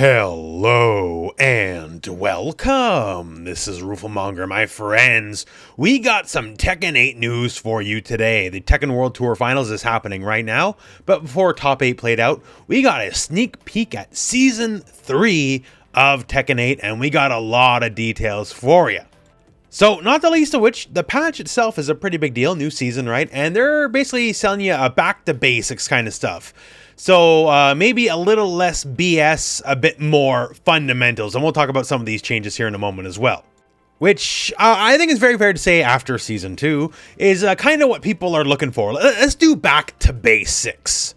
Hello and welcome. This is Rooflemonger, my friends. We got some Tekken 8 news for you today. The Tekken World Tour Finals is happening right now, but before Top 8 played out, we got a sneak peek at Season 3 of Tekken 8, and we got a lot of details for you. So, not the least of which, the patch itself is a pretty big deal, new season, right? And they're basically selling you a back to basics kind of stuff. So maybe a little less BS, a bit more fundamentals. And we'll talk about some of these changes here in a moment as well. Which I think is very fair to say after Season 2 is kind of what people are looking for. Let's do back to basics.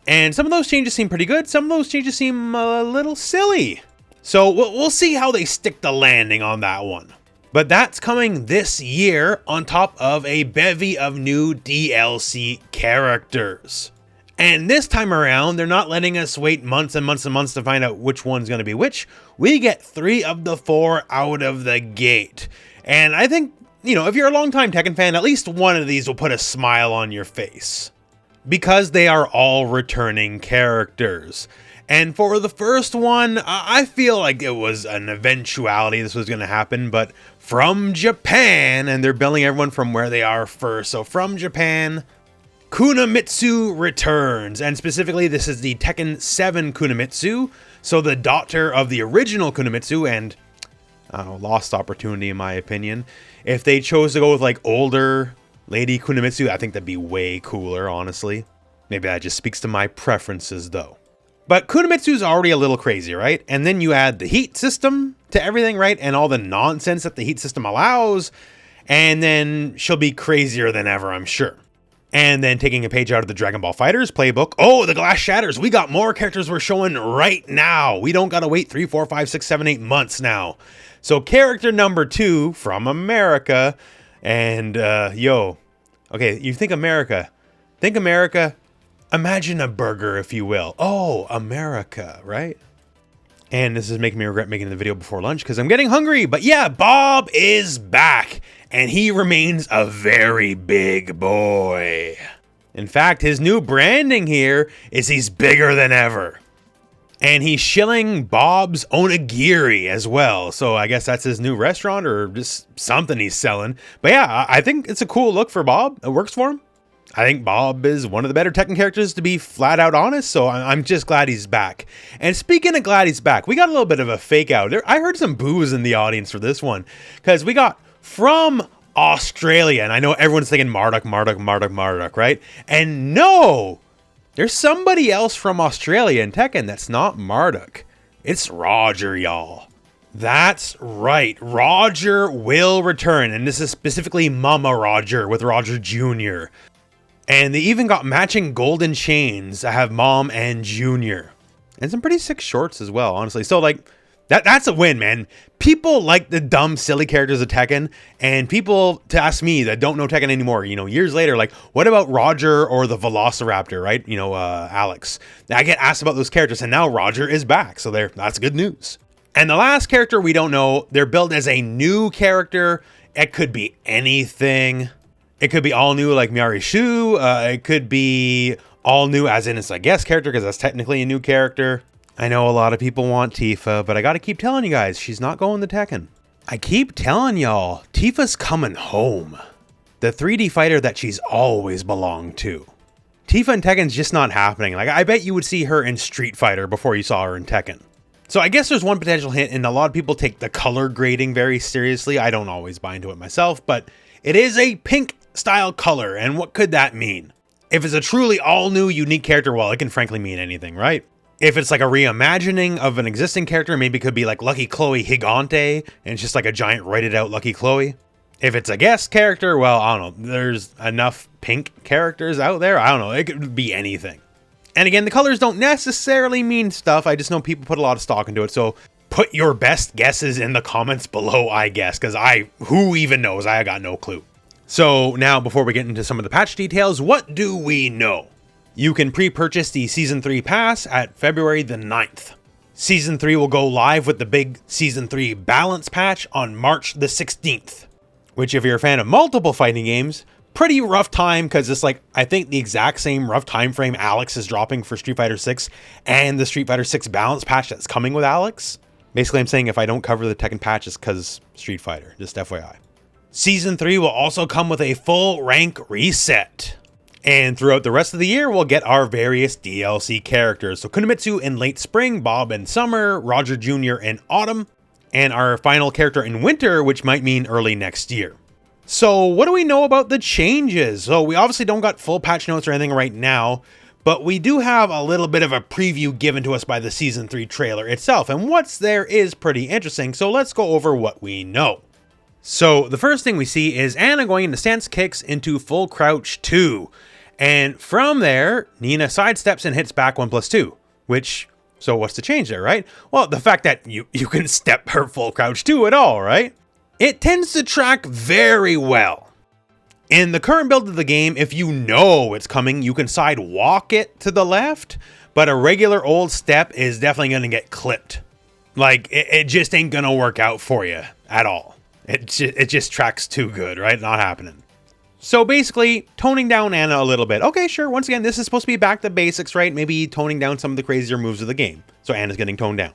And some of those changes seem pretty good. Some of those changes seem a little silly. So we'll see how they stick the landing on that one. But that's coming this year on top of a bevy of new DLC characters. And this time around, they're not letting us wait months and months and months to find out which one's going to be which. We get 3 of the 4 out of the gate. And I think, you know, if you're a longtime Tekken fan, at least one of these will put a smile on your face. Because they are all returning characters. And for the first one, I feel like it was an eventuality this was going to happen, but from Japan, and they're billing everyone from where they are first. So from Japan, Kunimitsu returns, and specifically this is the Tekken 7 Kunimitsu, so the daughter of the original Kunimitsu, and lost opportunity in my opinion. If they chose to go with like older Lady Kunimitsu, I think that'd be way cooler, honestly. Maybe that just speaks to my preferences though. But Kunimitsu's already a little crazy, right? And then you add the heat system to everything, right? And all the nonsense that the heat system allows, and then she'll be crazier than ever, I'm sure. And then taking a page out of the Dragon Ball FighterZ playbook. Oh, the glass shatters. We got more characters we're showing right now. We don't got to wait 3, 4, 5, 6, 7, 8 months now. So character number 2 from America. And okay, you think America. Think America. Imagine a burger, if you will. Oh, America, right? And this is making me regret making the video before lunch because I'm getting hungry. But yeah, Bob is back. And he remains a very big boy. In fact, his new branding here is he's bigger than ever. And he's shilling Bob's Onigiri as well. So I guess that's his new restaurant or just something he's selling. But yeah, I think it's a cool look for Bob. It works for him. I think Bob is one of the better Tekken characters, to be flat out honest, so I'm just glad he's back. And speaking of glad he's back, we got a little bit of a fake out. I heard some boos in the audience for this one, because we got from Australia, and I know everyone's thinking Marduk, right? And no, there's somebody else from Australia in Tekken that's not Marduk. It's Roger, y'all. That's right, Roger will return, and this is specifically Mama Roger with Roger Jr., and they even got matching golden chains that have Mom and Junior. And some pretty sick shorts as well, honestly. So, like, that's a win, man. People like the dumb, silly characters of Tekken. And people, to ask me, that don't know Tekken anymore, you know, years later, like, what about Roger or the Velociraptor, right? You know, Alex. I get asked about those characters, and now Roger is back. So that's good news. And the last character we don't know, they're billed as a new character. It could be anything. It could be all new like Miari Shu. It could be all new as in it's a guest character because that's technically a new character. I know a lot of people want Tifa, but I gotta keep telling you guys, she's not going to Tekken. I keep telling y'all, Tifa's coming home. The 3D fighter that she's always belonged to. Tifa in Tekken's just not happening. Like, I bet you would see her in Street Fighter before you saw her in Tekken. So I guess there's one potential hint, and a lot of people take the color grading very seriously. I don't always buy into it myself, but it is a pink style color, and what could that mean? If it's a truly all new unique character, well, it can frankly mean anything, right? If it's like a reimagining of an existing character, maybe it could be like Lucky Chloe Gigante, and it's just like a giant rated out Lucky Chloe. If it's a guest character, well, I don't know, there's enough pink characters out there, I don't know, it could be anything. And again, the colors don't necessarily mean stuff, I just know people put a lot of stock into it, so put your best guesses in the comments below, I guess, because who even knows, I got no clue. So now, before we get into some of the patch details, what do we know? You can pre-purchase the Season 3 pass at February the 9th. Season 3 will go live with the big Season 3 balance patch on March the 16th. Which, if you're a fan of multiple fighting games, Pretty rough time, because it's like, I think the exact same rough time frame Alex is dropping for Street Fighter 6 and the Street Fighter 6 balance patch that's coming with Alex. Basically, I'm saying if I don't cover the Tekken patch, it's because Street Fighter, just FYI. Season 3 will also come with a full rank reset. And throughout the rest of the year, we'll get our various DLC characters. So Kunimitsu in late spring, Bob in summer, Roger Jr. in autumn, and our final character in winter, which might mean early next year. So what do we know about the changes? So we obviously don't got full patch notes or anything right now, but we do have a little bit of a preview given to us by the Season 3 trailer itself, and what's there is pretty interesting, so let's go over what we know. So the first thing we see is Anna going into stance kicks into full crouch 2, and from there, Nina sidesteps and hits back 1+2, which, so what's the change there, right? Well, the fact that you can step her full crouch 2 at all, right? It tends to track very well. In the current build of the game, if you know it's coming, you can sidewalk it to the left, but a regular old step is definitely going to get clipped. Like, it just ain't going to work out for you at all. It just tracks too good, right? Not happening. So basically, toning down Anna a little bit. Okay, sure, once again, this is supposed to be back to basics, right? Maybe toning down some of the crazier moves of the game. So Anna's getting toned down.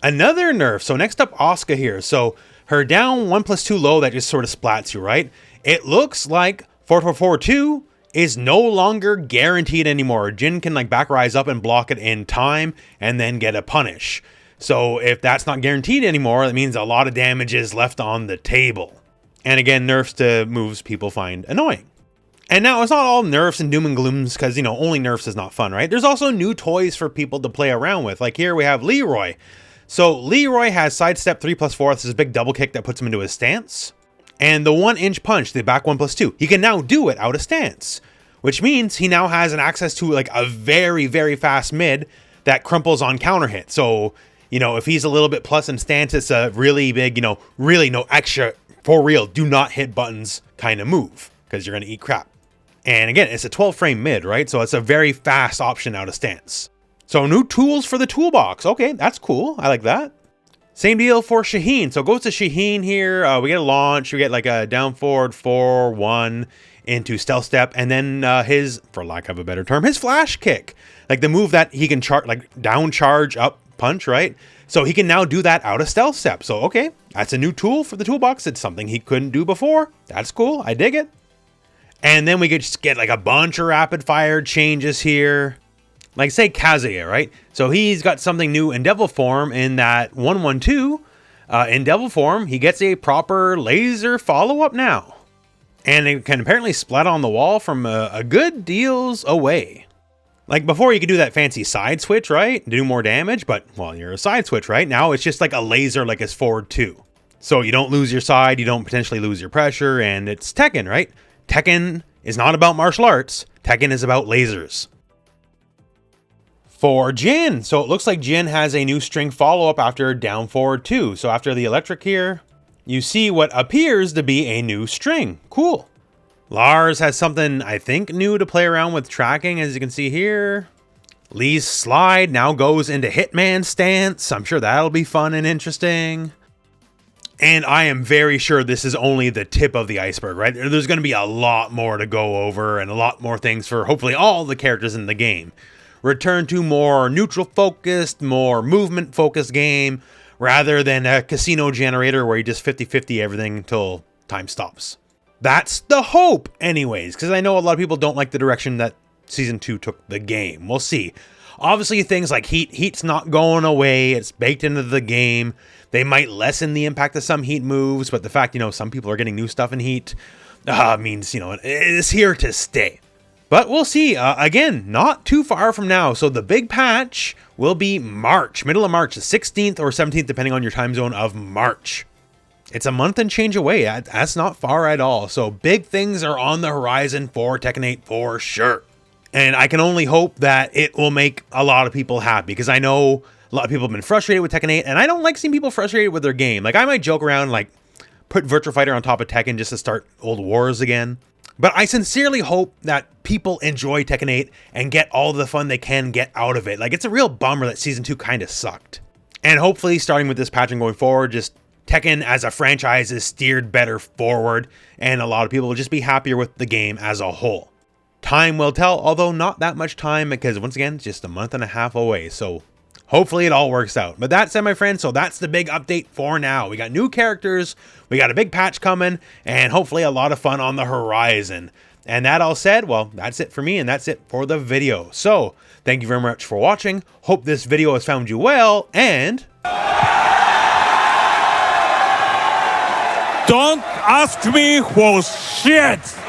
Another nerf. So next up, Asuka here. So her down 1+2 low that just sort of splats you, right? It looks like 4-4-4-2 is no longer guaranteed anymore. Jin can like back rise up and block it in time and then get a punish. So if that's not guaranteed anymore, that means a lot of damage is left on the table. And again, nerfs to moves people find annoying. And now it's not all nerfs and doom and glooms because, you know, only nerfs is not fun, right? There's also new toys for people to play around with. Like here we have Leroy. So Leroy has sidestep 3+4. This is a big double kick that puts him into his stance. And the 1-inch punch, the back 1+2. He can now do it out of stance, which means he now has an access to like a very, very fast mid that crumples on counter hit. So, you know, if he's a little bit plus in stance, it's a really big, you know, really no extra, for real, do not hit buttons kind of move because you're going to eat crap. And again, it's a 12 frame mid, right? So it's a very fast option out of stance. So new tools for the toolbox. Okay, that's cool. I like that. Same deal for Shaheen. So it goes to Shaheen here. We get a launch. We get like a down forward 4-1 into stealth step. And then his, for lack of a better term, his flash kick. Like the move that he can like down charge up punch, right? So he can now do that out of stealth step. So, okay, that's a new tool for the toolbox. It's something he couldn't do before. That's cool. I dig it. And then we could just get like a bunch of rapid fire changes here. Like say Kazuya, right? So he's got something new in devil form in that 1-1-2. In devil form, he gets a proper laser follow-up now. And it can apparently splat on the wall from a good deals away. Like before you could do that fancy side switch, right? Do more damage, but well, you're a side switch, right? Now it's just like a laser like his forward 2. So you don't lose your side, you don't potentially lose your pressure, and it's Tekken, right? Tekken is not about martial arts. Tekken is about lasers. For Jin, so it looks like Jin has a new string follow-up after down forward 2. So after the electric here, you see what appears to be a new string. Cool. Lars has something, I think, new to play around with tracking, as you can see here. Lee's slide now goes into Hitman stance. I'm sure that'll be fun and interesting. And I am very sure this is only the tip of the iceberg, right? There's going to be a lot more to go over and a lot more things for hopefully all the characters in the game. Return to more neutral focused, more movement focused game rather than a casino generator where you just 50-50 everything until time stops. That's the hope anyways, because I know a lot of people don't like the direction that Season 2 took the game. We'll see. Obviously things like Heat's not going away. It's baked into the game. They might lessen the impact of some Heat moves, but the fact, you know, some people are getting new stuff in Heat means, you know, it is here to stay. But we'll see. Again, not too far from now. So the big patch will be March, middle of March, the 16th or 17th, depending on your time zone of March. It's a month and change away. That's not far at all. So big things are on the horizon for Tekken 8 for sure. And I can only hope that it will make a lot of people happy, because I know a lot of people have been frustrated with Tekken 8, and I don't like seeing people frustrated with their game. Like I might joke around, like put Virtua Fighter on top of Tekken just to start old wars again. But I sincerely hope that people enjoy Tekken 8 and get all the fun they can get out of it. Like, it's a real bummer that Season 2 kind of sucked. And hopefully, starting with this patch and going forward, just Tekken as a franchise is steered better forward, and a lot of people will just be happier with the game as a whole. Time will tell, although not that much time, because once again, it's just a month and a half away, so hopefully it all works out. But that said, my friends, so that's the big update for now. We got new characters, we got a big patch coming, and hopefully a lot of fun on the horizon. And that all said, well, that's it for me, and that's it for the video. So, thank you very much for watching. Hope this video has found you well, and Don't ask me for shit!